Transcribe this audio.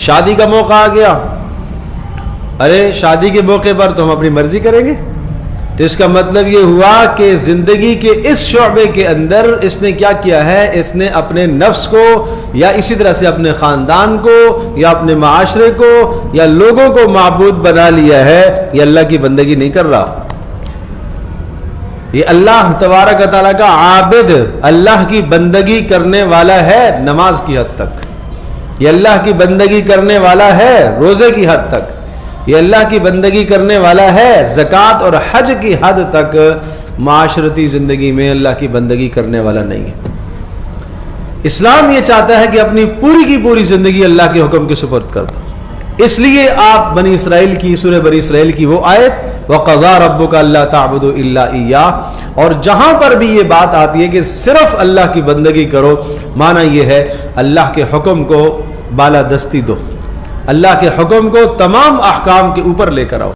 شادی کا موقع آ گیا، ارے شادی کے موقع پر تو ہم اپنی مرضی کریں گے، تو اس کا مطلب یہ ہوا کہ زندگی کے اس شعبے کے اندر اس نے کیا کیا ہے، اس نے اپنے نفس کو یا اسی طرح سے اپنے خاندان کو یا اپنے معاشرے کو یا لوگوں کو معبود بنا لیا ہے، یہ اللہ کی بندگی نہیں کر رہا۔ یہ اللہ تبارک و تعالیٰ کا عابد، اللہ کی بندگی کرنے والا ہے نماز کی حد تک، یہ اللہ کی بندگی کرنے والا ہے روزے کی حد تک، یہ اللہ کی بندگی کرنے والا ہے زکوٰۃ اور حج کی حد تک، معاشرتی زندگی میں اللہ کی بندگی کرنے والا نہیں ہے۔ اسلام یہ چاہتا ہے کہ اپنی پوری کی پوری زندگی اللہ کے حکم کے سپرد کر دو۔ اس لیے آپ بنی اسرائیل کی سورہ بنی اسرائیل کی وہ آیت وَقَضَىٰ رَبُّكَ أَلَّا تَعْبُدُوا إِلَّا إِيَّاهُ، اور جہاں پر بھی یہ بات آتی ہے کہ صرف اللہ کی بندگی کرو، معنی یہ ہے اللہ کے حکم کو بالادستی دو، اللہ کے حکم کو تمام احکام کے اوپر لے کر آؤ۔